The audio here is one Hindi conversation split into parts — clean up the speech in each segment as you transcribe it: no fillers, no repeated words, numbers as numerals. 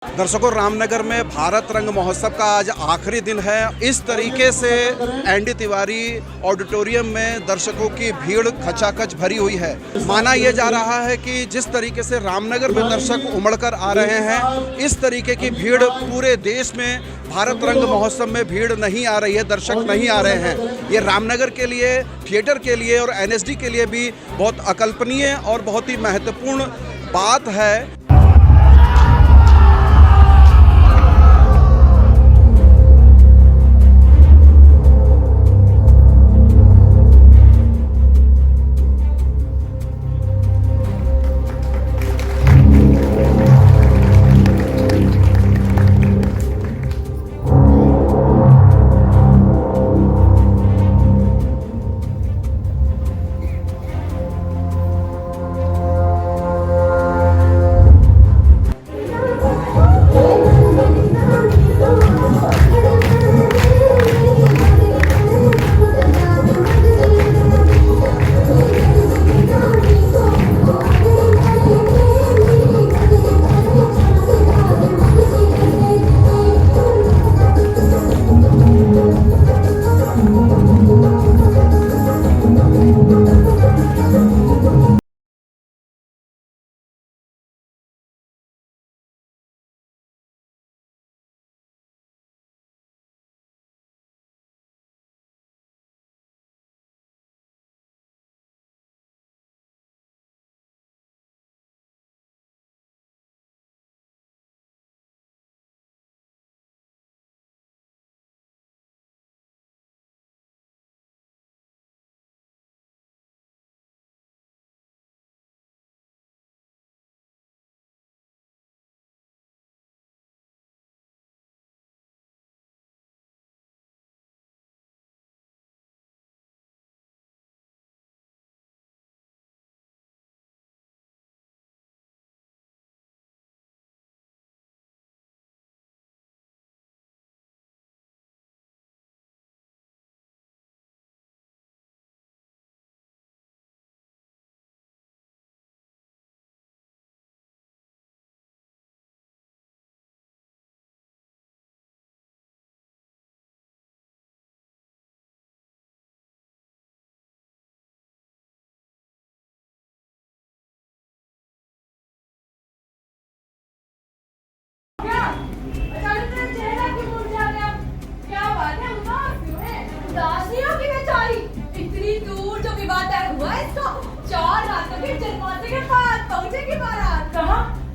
दर्शकों, रामनगर में भारत रंग महोत्सव का आज आखिरी दिन है। इस तरीके से एनडी तिवारी ऑडिटोरियम में दर्शकों की भीड़ खचाखच भरी हुई है। माना यह जा रहा है कि जिस तरीके से रामनगर में दर्शक उमड़कर आ रहे हैं, इस तरीके की भीड़ पूरे देश में भारत रंग महोत्सव में भीड़ नहीं आ रही है, दर्शक नहीं आ रहे हैं। ये रामनगर के लिए, थिएटर के लिए और एनएसडी के लिए भी बहुत अकल्पनीय और बहुत ही महत्वपूर्ण बात है।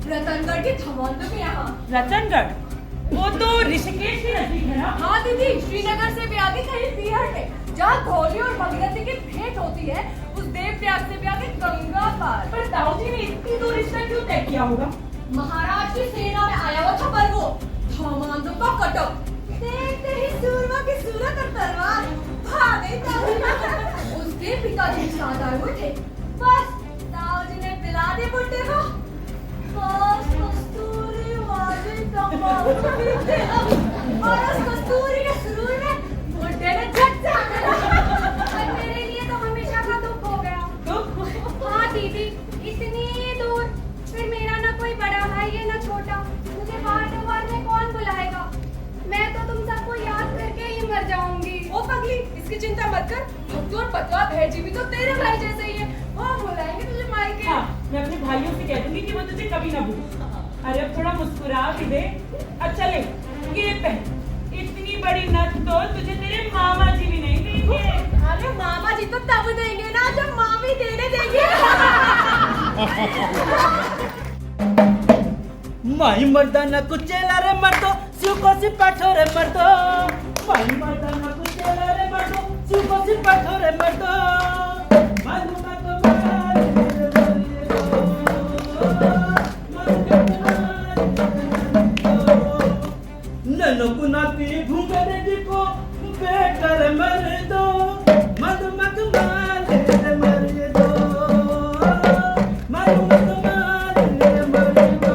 रतनगढ़ के धमांदो के यहाँ। रतनगढ़ वो तो ऋषिकेश की नजदीक है ना? हाँ दीदी, श्रीनगर से भी आगे कहीं पीहर है, जहाँ धोबी और भगीरथी की भेंट होती है। उस देवप्रयाग से भी आगे गंगा पार। पर ताऊ जी ने इतनी दूर रिश्ता क्यों तय किया होगा? महाराज की सेना में आया हुआ था पर वो धमांदो का कटक देखते ही सूरमा की सूरत और तलवार भागे ताऊ। उसके पिताजी के साथ आए हुए थे। बस ताऊ जी ने पिला दी बुड्ढे को कस्तूरी वाली तंबाकू और उस कस्तूरी के सुरूर में बुड्ढे ने झट से और मेरे लिए तो हमेशा का दुख हो गया। दुख? हाँ दीदी, इतनी दूर, फिर मेरा ना कोई बड़ा भाई है ना छोटा, मुझे बार में कौन बुलाएगा? मैं तो तुम सबको याद करके ही मर जाऊंगी। ओ पगली, इसकी चिंता मत कर, भक्तू और पतवा भैजी भी तो तेरे भाई जैसे ही है, वो बुलाएंगे तुझे मायके। हाँ, मैं अपने भाइयों से कह दूंगी कि वो तुझे कभी ना भूले। अरे अब थोड़ा मुस्कुरा भी दे। अच्छा ले, ये पहन। इतनी बड़ी नथ तो तुझे तेरे मामा जी भी नहीं देंगे। अरे मामा जी तो तब देंगे ना जब माँ भी देने देंगे। माही मर्दाना कुचेला रे मर्दो, सुको सी पाठो रे मर्दो। माही मर्दाना कुचेला रे मर्दो, सुको सी पाठो रे मर्दो। मालूमा तो ननो कुनाती भूंगे रे दिको बेटर मर्दो। मालूमा तो माले रे मर्दो। मालूमा तो माले रे मर्दो।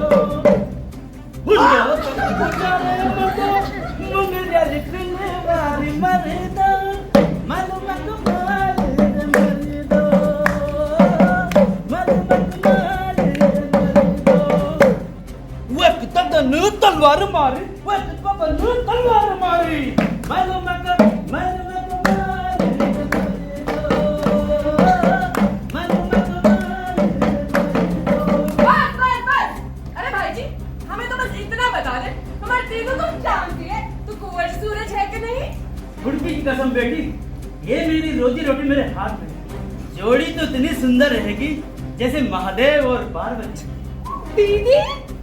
वक्त तक द नृत्य तलवार मारी, वो तुझको बंदूक तलवार मारी। मैलो मको मैलो मको बस बस बस। अरे भाई जी, हमें तो बस इतना बता दे, हमारे तीनों को जानती है तू कुंवर सूरज है कि नहीं? गुड़की की कसम बेटी, ये मेरी रोजी रोटी मेरे हाथ में है। जोड़ी तो इतनी सुंदर रहेगी जैसे महादेव और पार्वती। दीदी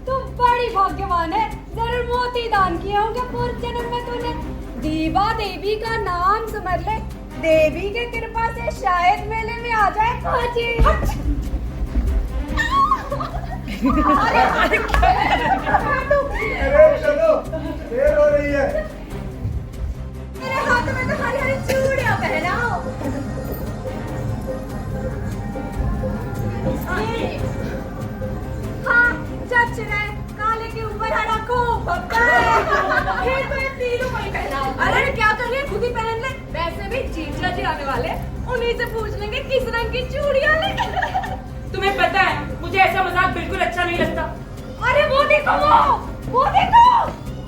तुम बड़ी भाग्यवान है, जरूर मोती दान किए होंगे पूर्व जन्म में तूने। दीवा देवी का नाम समझ ले, देवी के कृपा से शायद मेले में आ जाए खोजी। अरे चलो, देर हो रही है। मेरे हाथ में तो हरी हरी चूड़ियां पहना हो। हाँ, जच रहे, काले के ऊपर हरा खूब भपका है। फिर तो ये तीनों को ही पहना। अरे क्या कर रही है, खुद ही पहन ले। वैसे भी जीजा जी आने वाले, उन्हीं से पूछ लेंगे किस रंग की चूड़ियां ले। तुम्हें पता है मुझे ऐसा मजाक बिल्कुल अच्छा नहीं लगता। अरे वो देखो, वो देखो,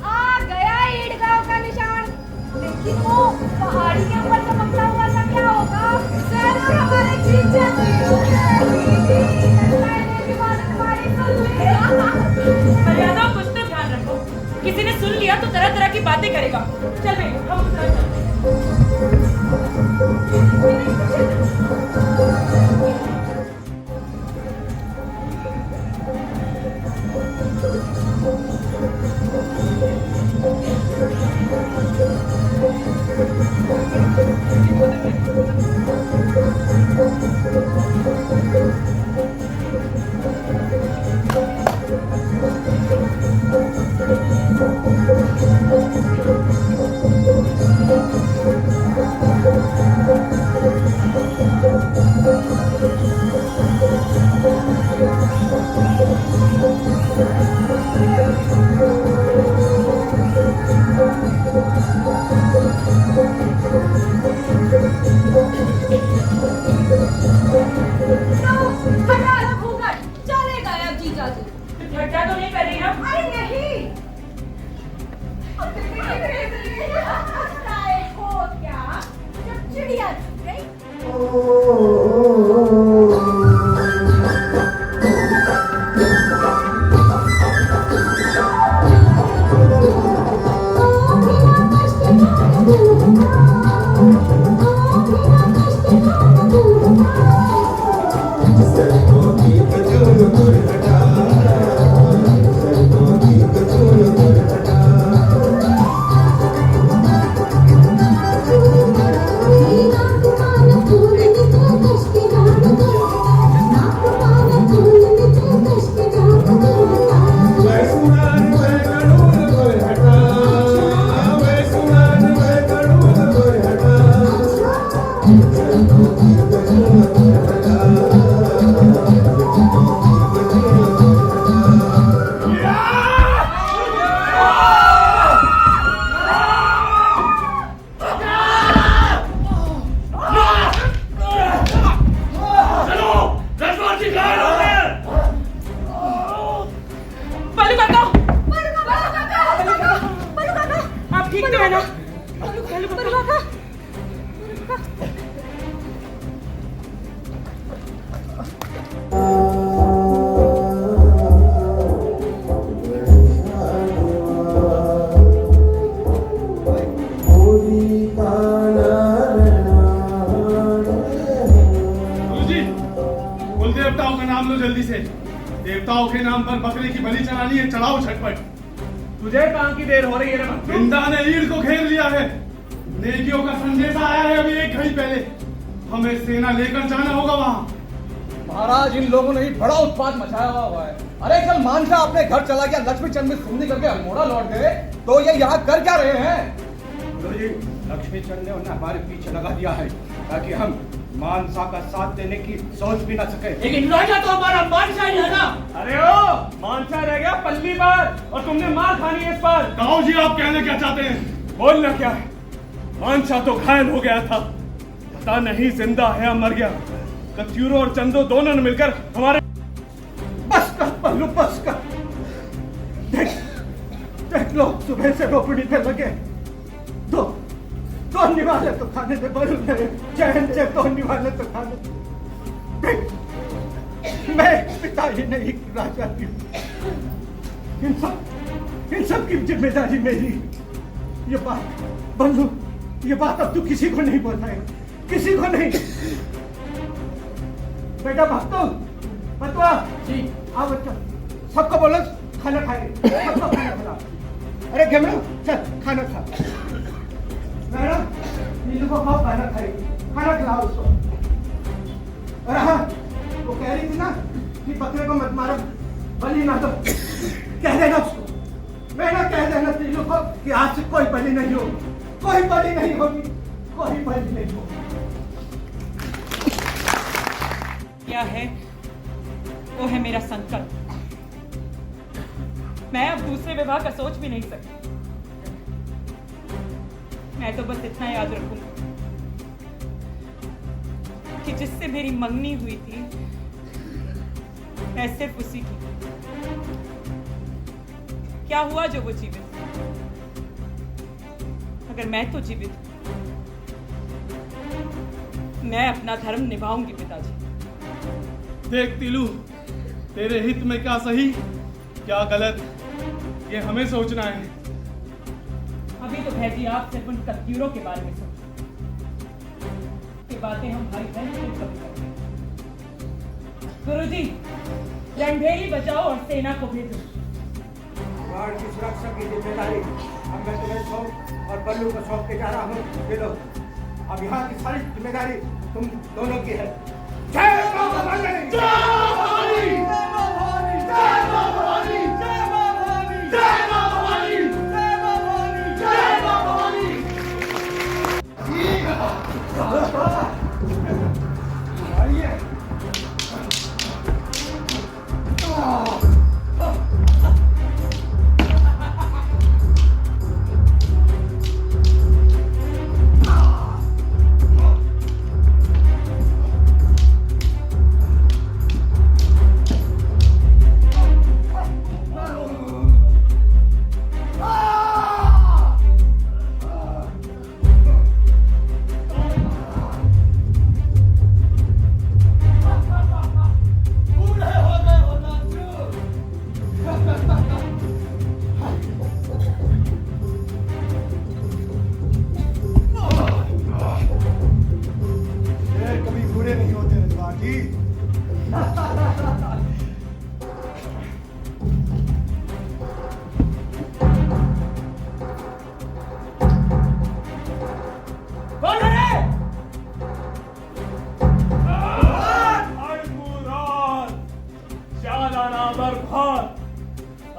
आ गया ईदगाह का निशान। लेकिन वो पहाड़ी के ऊपर चमकता हुआ सा क्या होगा? जरूर हमारे जीजा जी होंगे। पहले की बात तुम्हारी सुन ली। मर्यादा कुछ तो ध्यान रखो, किसी ने सुन लिया तो तरह तरह की बातें करेगा। चल बे, हम उधर चलते हैं। हटा लो घूंघट, चले गए अब जीजा जी। ठट्टा तो नहीं कर रही ना? अरे नहीं। हो क्या जब चिड़िया छुप गई। देवताओं का नाम लो जल्दी से। देवताओं के नाम पर बकरे की बलि चढ़ानी है, चढ़ाओ झटपट। तुझे कहाँ की देर हो रही है? बिंदा ने ईड़ को घेर लिया है। नेकियों का संदेशा आया है अभी एक घड़ी पहले। हमें सेना लेकर जाना होगा वहाँ। महाराज, इन लोगों ने ही बड़ा उत्पात मचाया हुआ है। अरे कल मानसा अपने घर चला गया, लक्ष्मी चंद में सुनने करके अल्मोड़ा लौट गए, तो ये यहाँ कर क्या रहे हैं? लक्ष्मी चंद ने उन्हें हमारे पीछे लगा दिया है ताकि हम मानसा का साथ देने की सोच भी ना सके। लेकिन राजा तो हमारा मानसा ही है ना। अरे ओ, मानसा रह गया पल्ली पर और तुमने मार खानी है इस पर। गाँव जी, आप कहने क्या चाहते हैं? बोलना क्या है? मानसा तो घायल हो गया था, पता नहीं जिंदा है या मर गया। कत्यूरो और चंदो दोनों ने मिलकर हमारे बस कर पल्लू, बस कर। देख, देख लो सुबह से रोपड़ी पे लगे दो निवाले तो खाने से बल गए चैन से दो निवाले तो खाने देख, मैं पिता ही नहीं राजा की इन सब की जिम्मेदारी मेरी। ये बात बंधु, ये बात अब तू किसी को नहीं बताएगा, किसी को नहीं। बेटा भक्तो बतवा जी, आओ बच्चा, सबको बोलो खाना खाएंगे, सबको खाना खिला। अरे घेमड़ो चल खाना खा। मैडम नीलू को खाओ, खाना खाएगी, खाना खिलाओ उसको। अरे हाँ, वो कह रही थी ना कि बकरे को मत मारो, बलि ना दो, कह देना उसको। मैं ना कह देना नीलू को कि आज से कोई बलि नहीं होगी, कोई बलि नहीं होगी, कोई बलि नहीं होगी। क्या है वो है मेरा संकल्प। मैं अब दूसरे विवाह का सोच भी नहीं सकती। मैं तो बस इतना याद रखूंगी कि जिससे मेरी मंगनी हुई थी मैं सिर्फ उसी की। क्या हुआ जो वो जीवित, अगर मैं तो जीवित हूं, मैं अपना धर्म निभाऊंगी पिताजी। देख तिलू, तेरे हित में क्या सही क्या गलत ये हमें सोचना है। अभी तो भैजी आप सिर्फ उन कत्यूरों के बारे में सोचो। ये बातें हम भाई बहन से कभी करते हैं। गुरुजी, रणभेरी बचाओ और सेना को भेजो। बाढ़ की सुरक्षा की जिम्मेदारी अब मैं तुम्हें सौंप और बल्लू को सौंप के जा रहा हूँ। ले लो, अब यहाँ की सारी जिम्मेदारी तुम दोनों की है। जय मां भवानी! जय मां भवानी! जय मां भवानी! जय मां भवानी! जय मां भवानी! जय मां भवानी! जय मां भवानी! जय मां भवानी! आइए। कभी बुरे नहीं होते रजवा जी।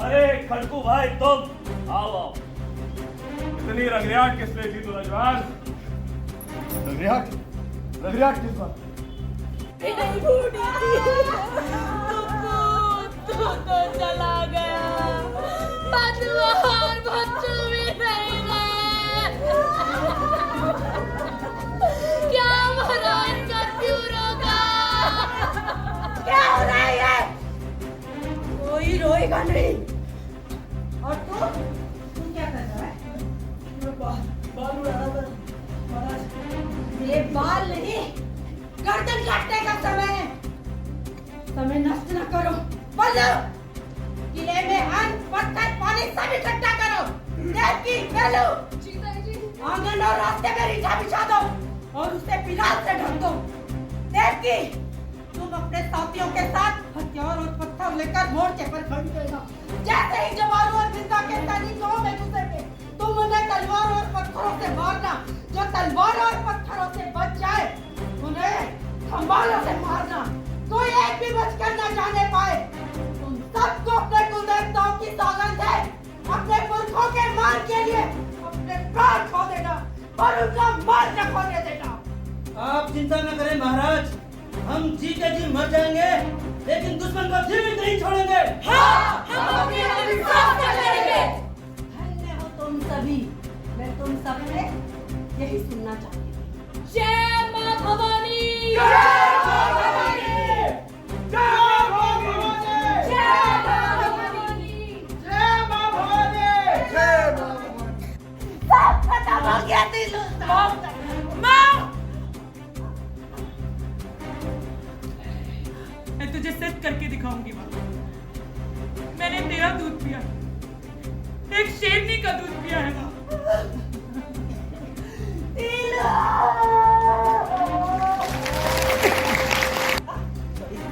अरे खड़कू भाई तुम आओ। इतनी रगरियाट किस लिए थी तू रजवान? रगरियाट किस बात? तू तो चला गया, बदलवार बच्चों भी नहीं रहे। क्या महाराज का प्यूरों का क्या हो रहा है? कोई रोएगा नहीं। और तू क्या कर रहा है? बाल उड़ा रहा था महाराज। ये बाल नहीं, गर्दन काटने का समय है। समय नष्ट न करो। बोलो, किले में अन्न, पत्थर, पानी सब इकट्ठा करो। देवकी, बेलू, आंगन और रास्ते में रीठा बिछा दो और उसे पिलास से ढक दो। देवकी, तुम अपने साथियों के साथ हथियार और पत्थर लेकर मोर्चे पर खड़ी रहना। जैसे ही जवानों और जिंदा के सैनिकों में घुसेंगे, तुम उन्हें तलवार और पत्थरों से मारना। जो तलवारों और पत्थरों से बच जाए, उन्हें खंबालों से मारना। कोई एक भी बचकर न जाने पाए। तुम सबको अपने कुलदेवताओं की सौगंध है, अपने पुरखों के मान के लिए अपने प्राण खो देना और उनका मान न खोने देना। आप चिंता न करें महाराज, हम जीते जी मर जाएंगे लेकिन दुश्मन को जीवित नहीं छोड़ेंगे। हाँ, हम अपने विश्वास करेंगे। धन्य हो तुम सभी। मैं तुम सब से यही सुनना चाहती हूँ। जय मां भवानी! जय मां भवानी! जय मां भवानी! जय मां भवानी! जय मां भवानी! माँ! मैं तुझे सच करके दिखाऊंगी माँ। मैंने तेरा दूध पिया, एक शेरनी का दूध पिया है माँ।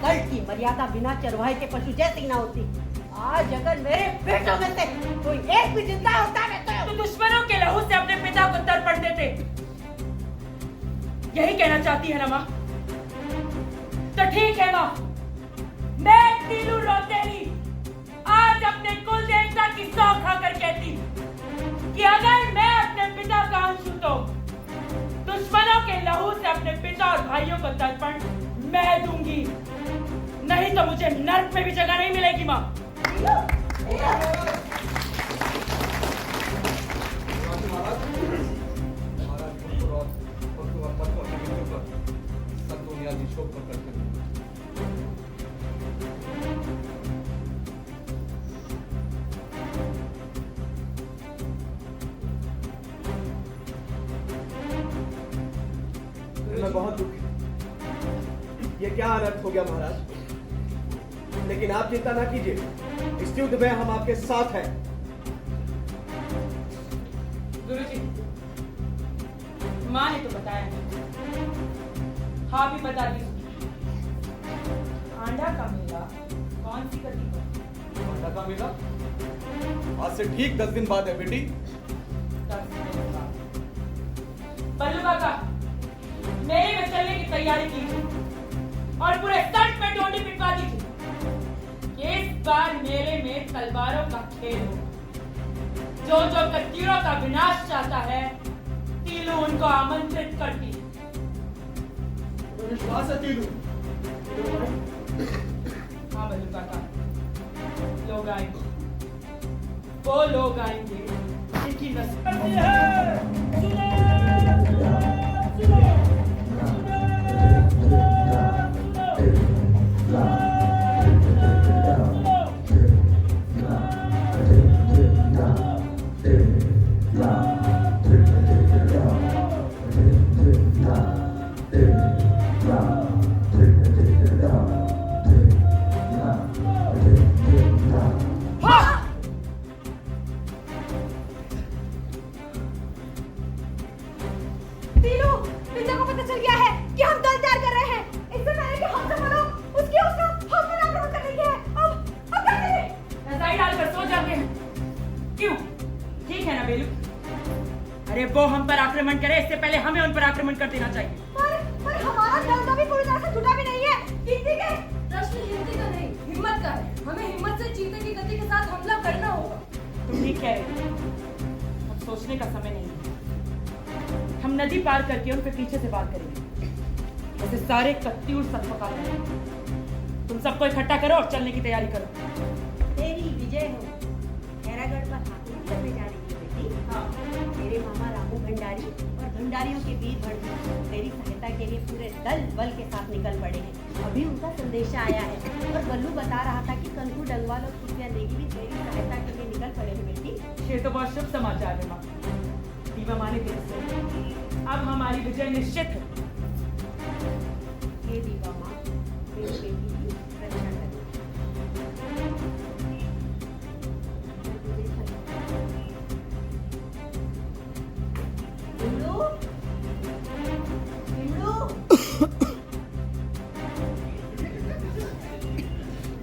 कल की मर्यादा बिना चरवाहे के पशु जैसी ना होती। आज अगर मेरे बेटों में से कोई एक भी जिंदा होता है तो दुश्मनों के लहू से अपने पिता को तर्पण देते। यही कहना चाहती है ना माँ? तो ठीक है माँ, मैं तीलू रौतेली आज अपने कुल देवता की सौ खाकर कहती कि अगर मैं अपने पिता का अंश हूं तो दुश्मनों के लहू से अपने पिता और भाइयों को तर्पण मैं दूंगी, नहीं तो मुझे नर्क में भी जगह नहीं मिलेगी माँ। मैं बहुत दुखी। ये क्या अनर्थ हो गया महाराज? लेकिन आप चिंता ना कीजिए, इस युद्ध में हम आपके साथ हैं। गुरुजी, माँ ने तो बताया, हाँ भी बता दी। आंडा का मेला कौन सी कटी पर? आंडा का मेला आज से ठीक 10 दिन बाद है बेटी। 10 दिन बाद। बल्लू काका, मेले में चलने की तैयारी कीजिए और पूरे तट में डोडी पिटवा दीजिए। इस बार मेले में तलवारों का खेल हो। जो जो कत्यूरों का विनाश चाहता है, तीलू उनको आमंत्रित करती। विश्वास है तीलू। हाँ बल्लू काका, लोग आएंगे, वो लोग आएंगे जिनकी नस्ल अरे वो हम पर आक्रमण करे इससे पहले हमें उन पर आक्रमण कर देना चाहिए। पर हमारा दल भी पूरी तरह से जुटा भी नहीं है। गिनती के प्रश्न गिनती का नहीं, हिम्मत का है। हमें हिम्मत से चीते की गति के साथ हमला करना होगा। तुम ठीक कह रहे हो, अब सोचने का समय नहीं है। हम नदी पार करके उन पे पीछे से वार करेंगे। ऐसे सारे कत्यूर सब पका लेंगे। तुम सबको इकट्ठा करो और चलने की तैयारी करो। तेरी विजय हो। खैरागढ़ पर हाथों करने जा रही है बेटी। हाँ। तेरे मामा रामू भंडारी और भंडारियों के वीर भड़की तेरी सहायता के लिए पूरे दल बल के साथ निकल पड़े हैं। अभी उनका संदेशा आया है और बल्लू बता रहा था कि कंकु डंगवाल और खुशिया नेगी भी तेरी सहायता के लिए निकल पड़े हैं बेटी। ये तो बहुत शुभ समाचार है माँ। दीवा माँ ने देख लिया। अब हमारी विजय निश्चित है। हे दीवा माँ, मेरी बेटी की रक्षा करो। बिमलू, बिमलू,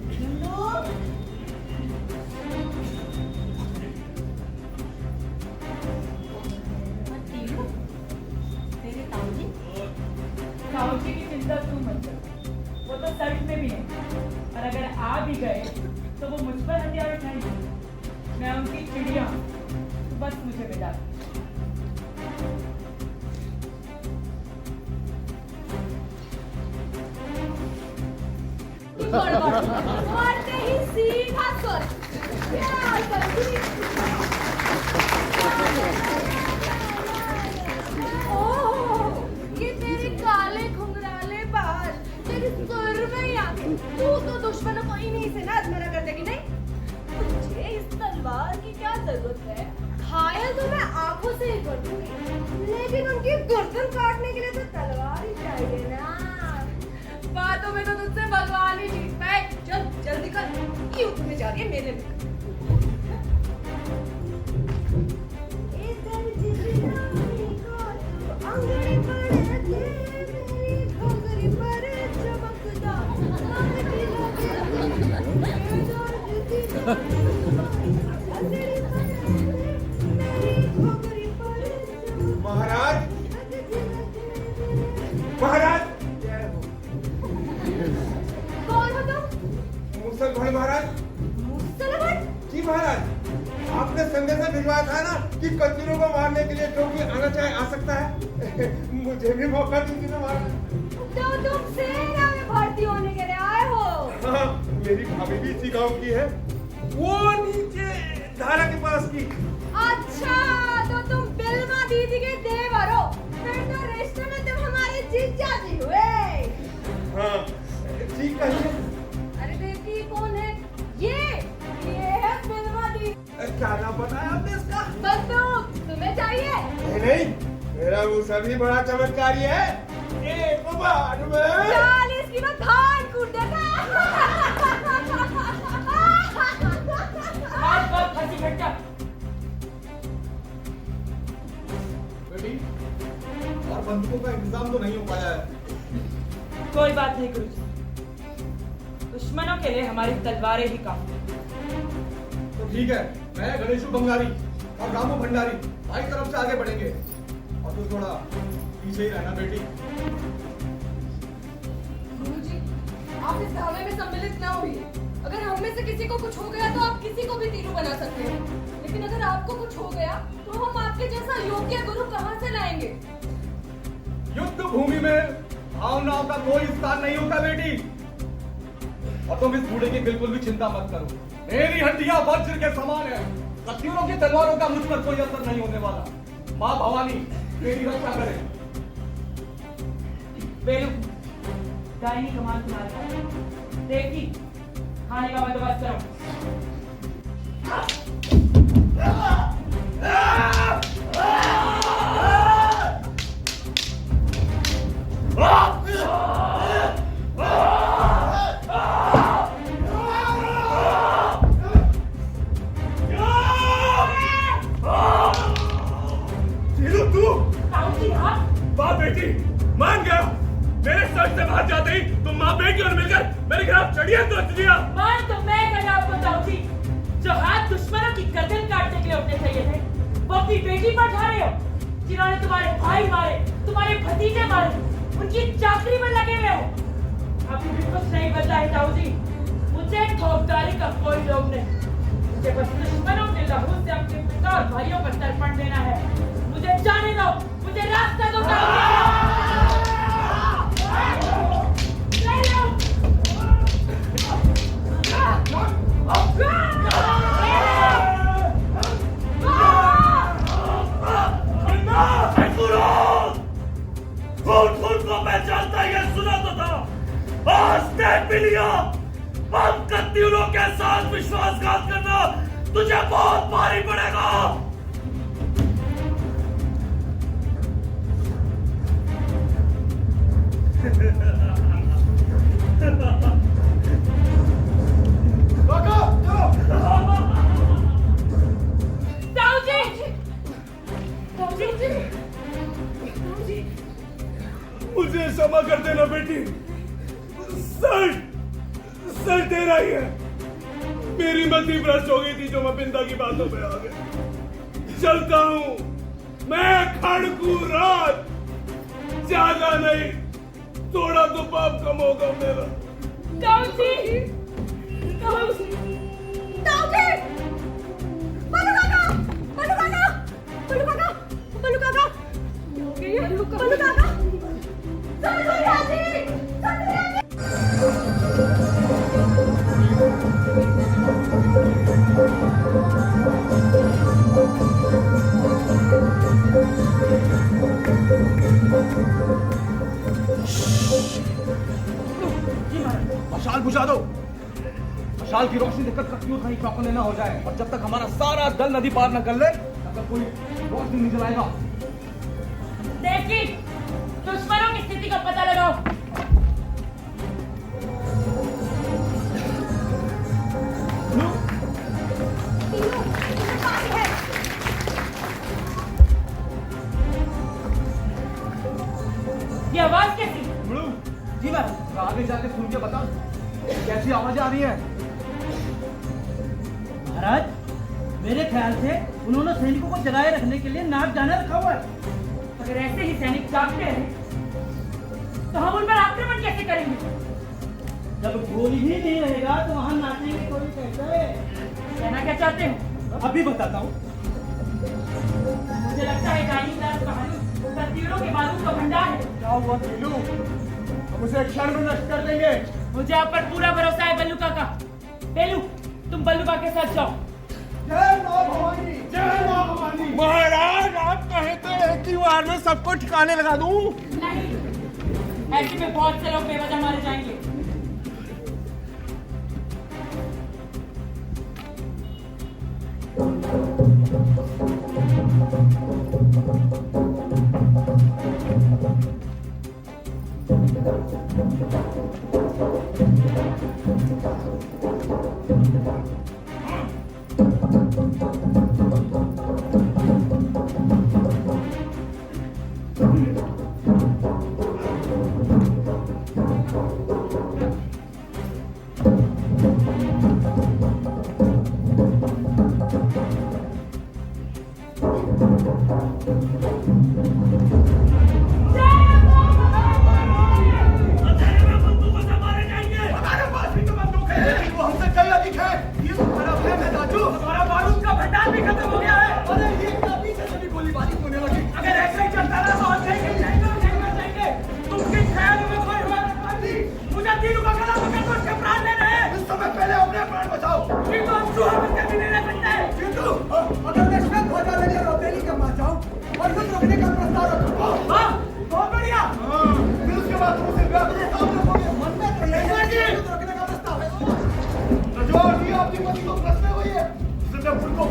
बिमलू। तीलू, तेरे ताऊजी? ताऊजी की चिंता तुम मत करो, वो तो सड़क में भी है और अगर आ भी गए तो वो मुझ पर हथियार उठाएंगे। मैं उनकी चिड़िया हूँ, तो बस मुझे मिला। मारते ही सीधा स्वर। ये तेरे काले घुंघराले बाल, तेरी सुरमई आंखें, तू तो दुश्मनों को इन्हीं से नजमना कर देगी नहीं? तुझे इस तलवार की क्या जरूरत है? घायल तो मैं आंखों से ही कर दूंगी, लेकिन उनकी गर्दन काटने के लिए तो तलवार ही चाहिए ना। बातों में तो तुझसे भगवान ही जीतता है। चल जल्दी कर, क्यों तुम्हें जा रही है मेले में। इधर जिगरानी को तू अंगड़ी पर दे, मेरी घोंगरी पर चमकदार अंगड़ी लगे। महाराज महाराज कौन हो तुम? मुसलमान महाराज। मुसलमान? जी महाराज, आपने संदेशा भिजवाया था ना कि कत्यूरों को मारने के लिए जो भी आना चाहे आ सकता है। मुझे भी मौका दीजिए ना महाराज। तो तुम सेना में भर्ती होने के लिए आए हो? हाँ, मेरी भाभी भी इसी गांव की है, वो नीचे धारा के पास की। अच्छा, तो तुम बिल्मा दीदी के देवर हो। फिर तो रिश्ते में तुम हमारे जीजा जी हुए। हाँ, ठीक कहिए। अरे देवी कौन है? ये है बिल्मा दीदी। क्या नाम बताया आपने इसका? बंदूक तुम्हें चाहिए? नहीं, मेरा वो सभी बड़ा चमत्कारी है। एक बार में 40 किलो धान कूट देगा। आज बात हंसी खट्टा। बेटी, और बंदूकों का इंतजाम तो नहीं हो पाया है। कोई बात नहीं गुरुजी, दुश्मनों के लिए हमारी तलवारें ही काफी। तो ठीक है, मैं गणेशु बंगारी और रामू भंडारी भाई तरफ से आगे बढ़ेंगे और तू थोड़ा पीछे ही रहना बेटी। गुरुजी, आप इस धावे में सम्मिलित ना हुई। अगर हम में से किसी को कुछ हो गया तो आप किसी को भी तीनों बना सकते हैं, लेकिन अगर आपको कुछ हो गया तो हम आपके जैसा योग्य गुरु कहां से लाएंगे? युद्ध भूमि में भावनाओं का कोई स्थान नहीं होता बेटी। और तुम इस बूढ़े की बिल्कुल भी चिंता मत करो, मेरी हड्डियां वज्र के समान है। कत्यूरों की तलवारों का मुझ पर कोई असर नहीं होने वाला। माँ भवानी मेरी रक्षा करे। बेलू, दाहिनी कमान तुम्हारे पास। देखी, खाने का बंदोबस्त करो। जीलू तू? ताऊजी, आप वाह बेटी, मान गया। मेरे सर से बाहर जाते ही तुम माँ बेटी और मिलकर मेरे खिलाफ षड्यंत्र रच दिया। मान तो मैं कर आपको ताऊजी, जो हाथ दुश्मनों की गर्दन काटने के लिए उठने चाहिए थे, वो अपनी बेटी पर उठा रहे हो। जिन्होंने तुम्हारे भाई मारे, तुम्हारे भतीजे मारे, उनकी चाकरी में लगे हुए हो। अभी भी कुछ नहीं बदला है ताऊजी। मुझे ठोकदारी का कोई लोभ नहीं। मुझे बस दुश्मनों के लहू से अपने पिता और भाइयों पर तर्पण देना है। मुझे जाने दो, मुझे रास्ता दो ताऊजी। को पहचानता ये सुना तो था, आज देख भी लिया। अब कत्यूरों के साथ विश्वासघात करना तुझे बहुत भारी पड़ेगा। मुझे क्षमा कर देना बेटी, सर तेरा ही है। मेरी मति भ्रष्ट हो गई थी जो मैं बिंदा की बातों पे आ गया। चलता हूँ मैं खड़कू रात, ज्यादा नहीं, थोड़ा तो पाप कम होगा मेरा। ताऊजी, ताऊजी, ताऊजी, बलू काका, बलू काका, बलू काका, बलू काका, बलू काका, संतुलिया जी, संतुलिया जी। मशाल बुझा दो। मशाल की रोशनी देखकर कत्यूर कहीं चौंकने ना हो जाए, और जब तक हमारा सारा दल नदी पार न कर ले तब तक कोई रोशनी नहीं जलाएगा। देखिए, दुश्मनों की स्थिति का पता लगाओ। तीनों पानी है। ये आवाज कैसी? मुड़ू, जी महाराज। आगे जाके सुन के बता कैसी आवाजें आ रही हैं। महाराज, मेरे ख्याल से उन्होंने सैनिकों को जगाए रखने के लिए नाक दाना रखा हुआ है। अगर ऐसे ही सैनिक जागते हैं तो हम उन पर आक्रमण कैसे करेंगे? जब गोली ही नहीं रहेगा तो वहां नाचेंगे कोई कैसे? कहना क्या चाहते हो? अभी बताता हूँ। मुझे लगता है जानीदार कहानी तस्वीरों के बारूद का भंडार है। क्या हुआ तीनू? हम उसे एक क्षण में नष्ट कर देंगे। मुझे आप पर पूरा भरोसा है बल्लू काका। बेलू, तुम बल्लू काका के साथ जाओ। जय मां भवानी, जय मां भवानी। महाराज, आप कहते हैं कि वार में सबको ठिकाने लगा दूं? नहीं, ऐसे में बहुत से लोग बेवजह मारे जाएंगे।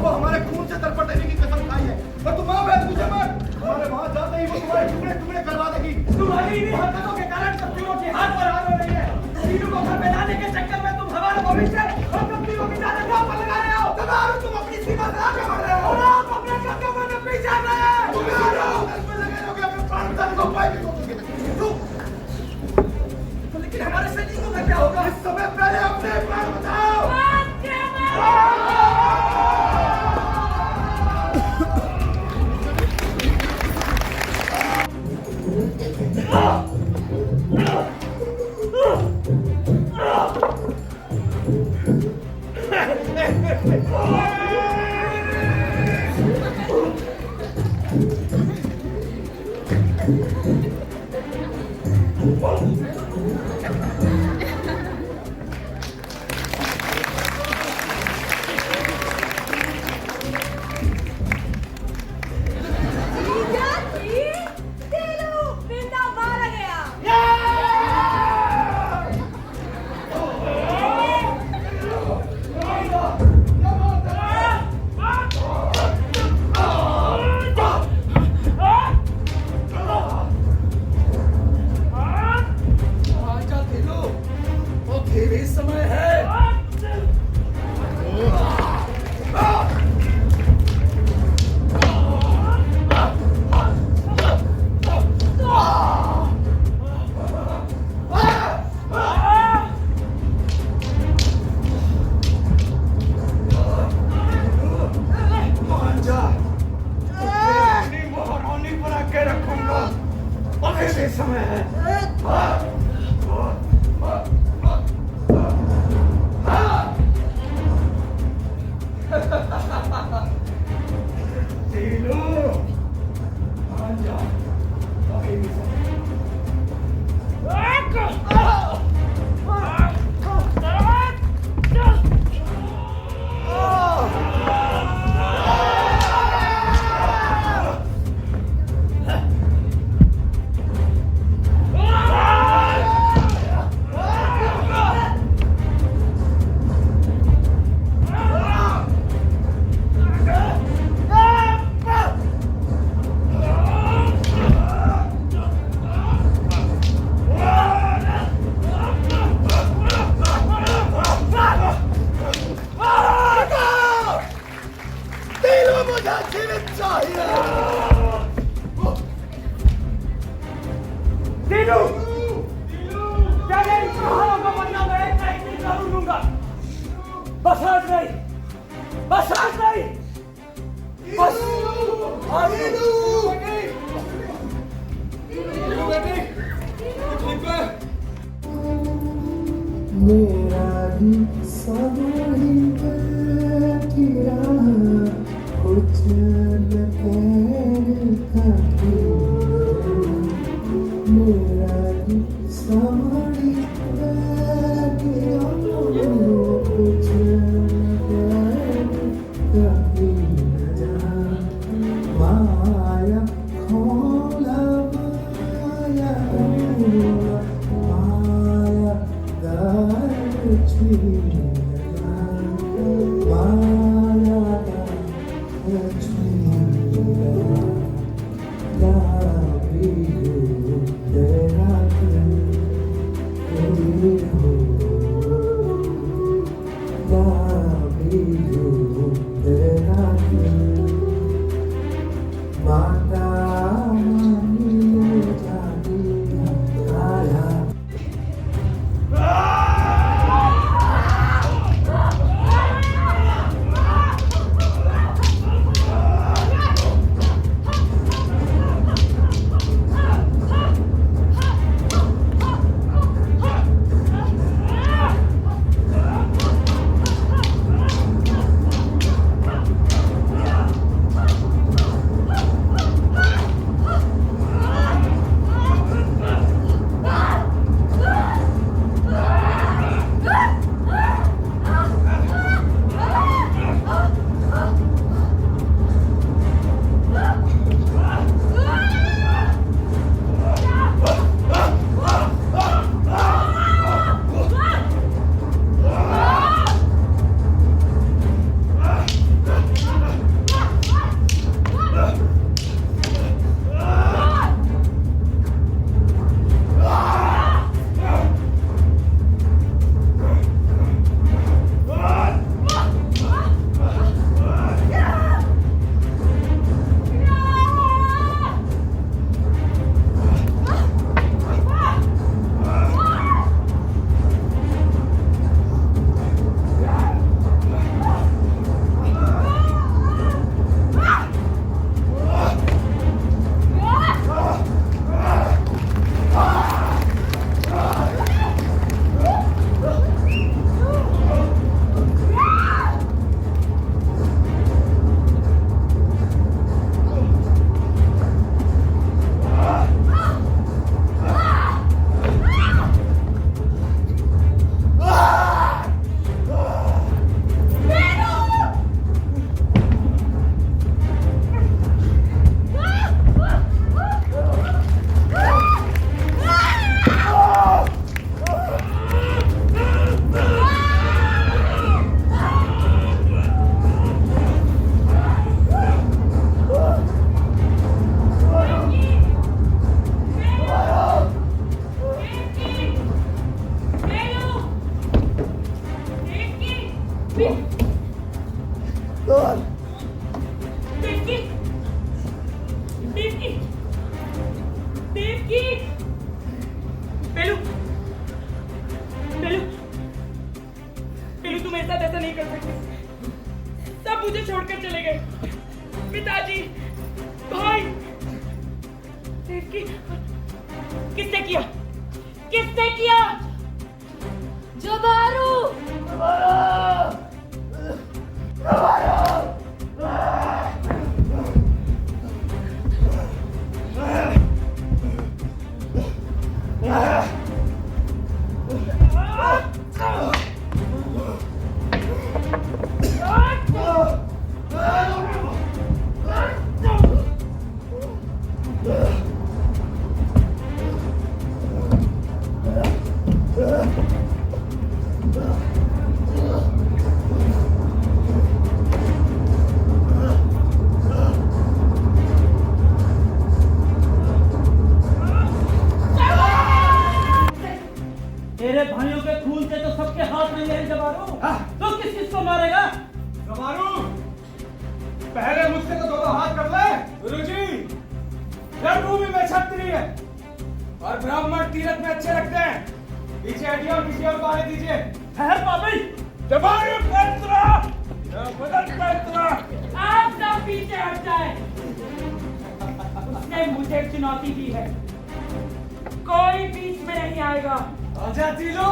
हमारे खून से तरपट देने की कसम खाई है, पर तुम मुझे मत। हमारे वहां जाते ही वो तुम्हारे टुकड़े टुकड़े करवा देगी। तुम्हारी इन्हीं हरकतों के कारण शत्रुओं की हाथ पर हाथ हो रही है। तीनों को घर में लाने के चक्कर में तुम हमारे भविष्य और शत्रुओं की जान दांव पर लगा रहे हो। तुम अपनी सीमा से आगे बढ़ रहे हो और आप अपने कर्तव्यों में पीछे हट रहे हैं। तुम इसमें लगे रहोगे, अपने प्राण बचाने का उपाय भी सोचोगे। लेकिन हमारे सैनिकों का क्या होगा? इस समय पहले अपने प्राण बचाओ। मुझे जीवित चाहिए। दीनू तेरे इन पहाड़ों का बदला मैं एक दिन जरूर लूंगा। बस आज नहीं, बस आज नहीं, बस आज मेरा भी सवारी बैठी रहा, कुछ न कहता मेरा भी सवारी बैठी रहा, कुछ न कहता माया खोला माया माया माता मानी जाती आया मुझे छोड़कर चले गए। पिताजी, भाई, किसने किया? किसने किया? जोबारू। दूसरे को दोनों हाथ कर ले। गुरुजी, रणभूमि में क्षत्रिय है और ब्राह्मण तीरथ में अच्छे लगते हैं। पीछे हटिए और किसी और को आने दीजिए। है पापी, जबान पैतरा, बदन पैतरा। आप सब पीछे हट जाए। उसने मुझे चुनौती दी है, कोई बीच में नहीं आएगा। आजा तीलू।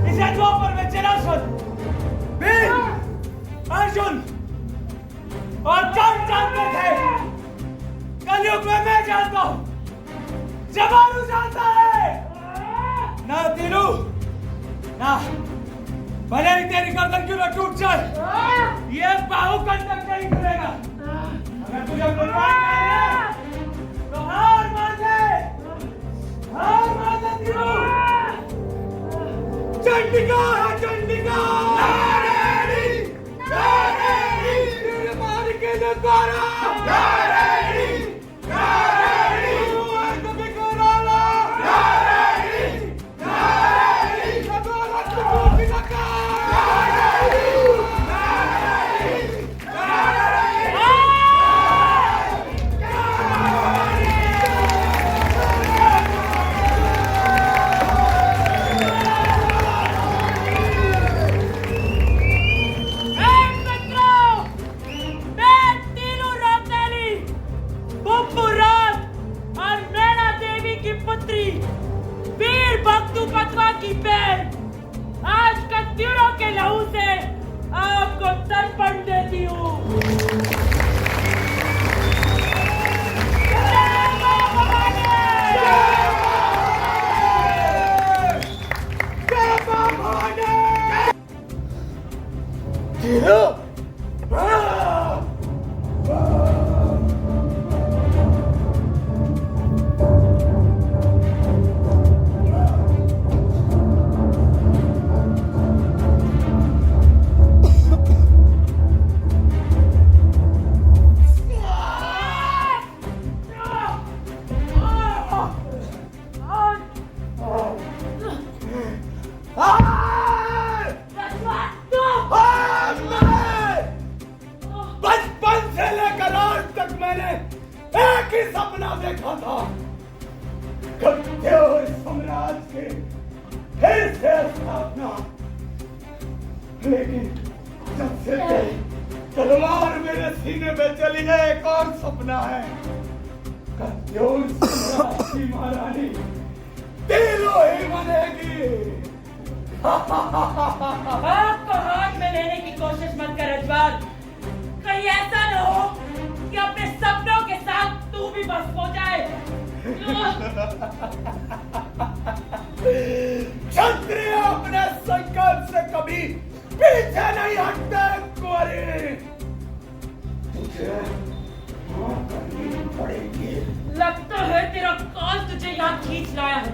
इसे द्वापर में जरासंध, भीम, अर्जुन और कर्ण जानते थे। कलयुग में मैं जानता हूं, जबारू जानता है। ना तीनू, ना भले ही तेरी गर्दन क्यों न टूट जाए, ये बाहुबंद तक नहीं करेगा। अगर तुझे बलवान है तो हार मान ले, हार मान ले तीनू। चंडिका है चंडिका, नारायणी, नारायणी, तेरे मार के नगारा, नारायणी, नारायणी, अर्ध बिकराला, नारायणी, नारायणी, नगारा टूट लगा, नारायणी, नारायणी, नारायणी। वीर भक्तु पतवा की बहन, आज कत्यूरों के लहू से आपको तर्पण देती हूँ। सपना देखा था, कत्यूर साम्राज्य के फिर से स्थापना। लेकिन जब से तेरी तलवार मेरे सीने में चली है, एक और सपना है। कत्यूर साम्राज्य की महारानी तीनों ही बनेगी। आपको हाथ में लेने की कोशिश मत कर रजवान, कहीं ऐसा न हो कि अपने सपनों के साथ तू भी बस हो जाए। क्षत्रिय अपने संकल्प से कभी पीछे नहीं हटते कुंवरी। तुझे हाँ करनी पड़ेगी। लगता है तेरा काल तुझे यहाँ खींच लाया है।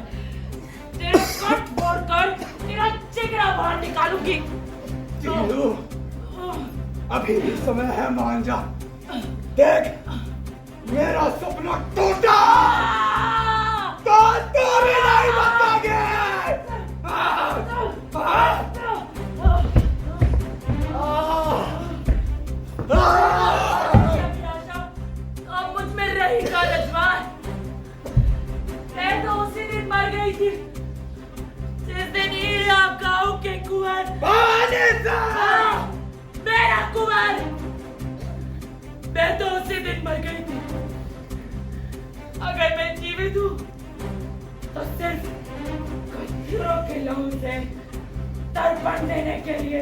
तेरा कट बोल कर तेरा जिगरा बाहर निकालूंगी। तीनू, अभी भी समय है, मान जा। देख, मेरा सपना टूटा तो तू भी नहीं बचोगे। अब मुझ में रही का रजवान। मैं तो उसी दिन मर गई थी जिस दिन हीरा गाँव के कुंवर मेरा कुंवर, मैं तो उसी दिन मर गई थी। अगर मैं जीवित हूँ तो सिर्फ कत्यूरों के लहू से तर्पण देने के लिए।